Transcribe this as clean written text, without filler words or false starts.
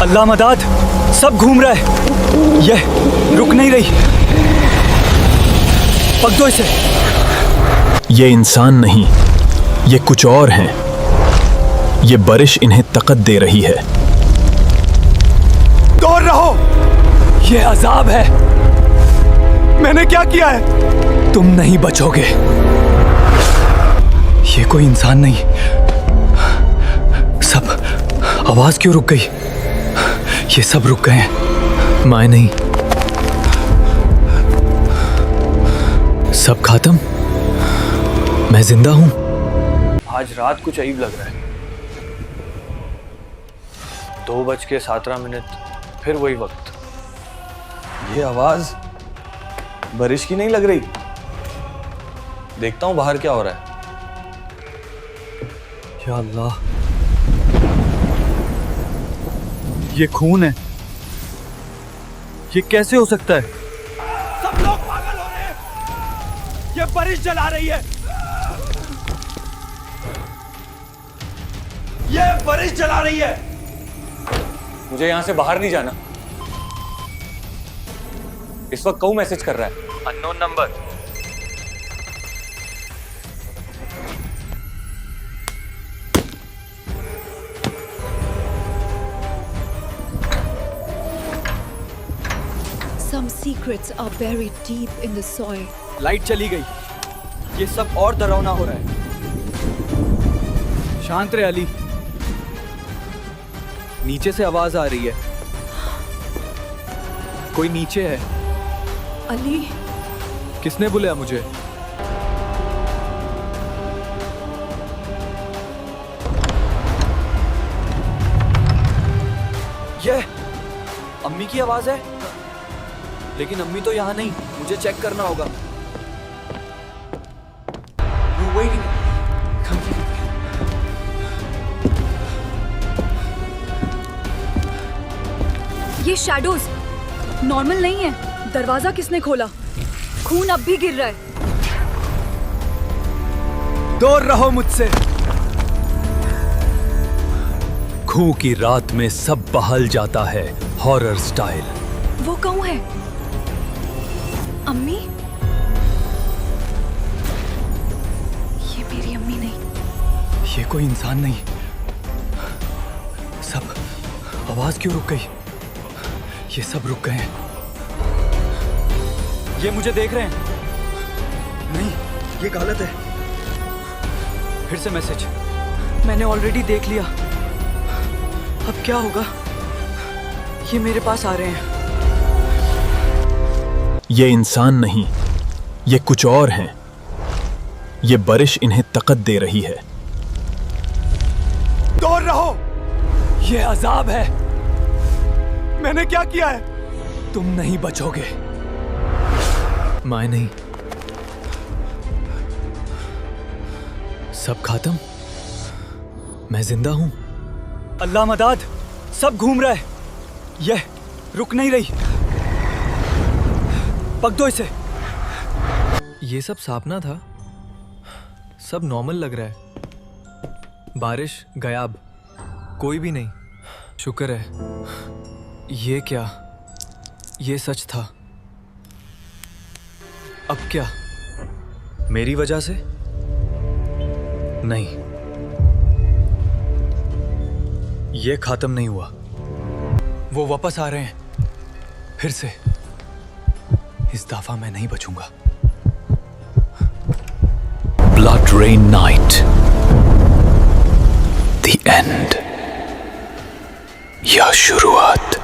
अल्लाह मदद, सब घूम रहा है। ये रुक नहीं रही। पक दो इसे। ये इंसान नहीं, ये कुछ और हैं। ये बारिश इन्हें ताकत दे रही है। दूर रहो, ये अजाब है। मैंने क्या किया है? तुम नहीं बचोगे। ये कोई इंसान नहीं। सब आवाज क्यों रुक गई? ये सब रुक गए हैं। मैं नहीं, सब खत्म। मैं जिंदा हूं। आज रात कुछ अजीब लग रहा है। 2:17 फिर वही वक्त। ये आवाज बारिश की नहीं लग रही। देखता हूं बाहर क्या हो रहा है। या अल्लाह, ये खून है। ये कैसे हो सकता है? सब लोग पागल हो रहे हैं। ये बारिश जला रही है। ये बारिश जला रही है। मुझे यहां से बाहर नहीं जाना। इस वक्त कौन मैसेज कर रहा है? Unknown number. Some secrets are buried deep in the soil. Light चली गई। ये सब और डरावना हो रहा है। शांत रहे अली। नीचे से आवाज आ रही है। कोई नीचे है। अली, किसने बुलाया मुझे? ये अम्मी की आवाज है। लेकिन अम्मी तो यहां नहीं। मुझे चेक करना होगा। You're waiting. Come here. ये शैडोज नॉर्मल नहीं है। दरवाजा किसने खोला? खून अब भी गिर रहा है। दूर रहो मुझसे। खूह की रात में सब बहल जाता है, हॉरर स्टाइल। वो कौन है? अम्मी? ये मेरी अम्मी नहीं। ये कोई इंसान नहीं। सब आवाज क्यों रुक गई? ये सब रुक गए हैं। ये मुझे देख रहे हैं। नहीं, ये गलत है। फिर से मैसेज। मैंने ऑलरेडी देख लिया। अब क्या होगा? ये मेरे पास आ रहे हैं। ये इंसान नहीं, ये कुछ और हैं। ये बारिश इन्हें ताकत दे रही है। दूर रहो, ये अजाब है। मैंने क्या किया है? तुम नहीं बचोगे। मैं नहीं, सब खत्म। मैं जिंदा हूं। अल्लाह मदद, सब घूम रहा है। ये रुक नहीं रही। पक दो इसे। ये सब सपना था। सब नॉर्मल लग रहा है। बारिश गायब, कोई भी नहीं। शुक्र है। ये क्या? ये सच था। अब क्या? मेरी वजह से? नहीं, ये खत्म नहीं हुआ। वो वापस आ रहे हैं। फिर से। इस दफा मैं नहीं बचूंगा। Blood rain night, the end या शुरुआत।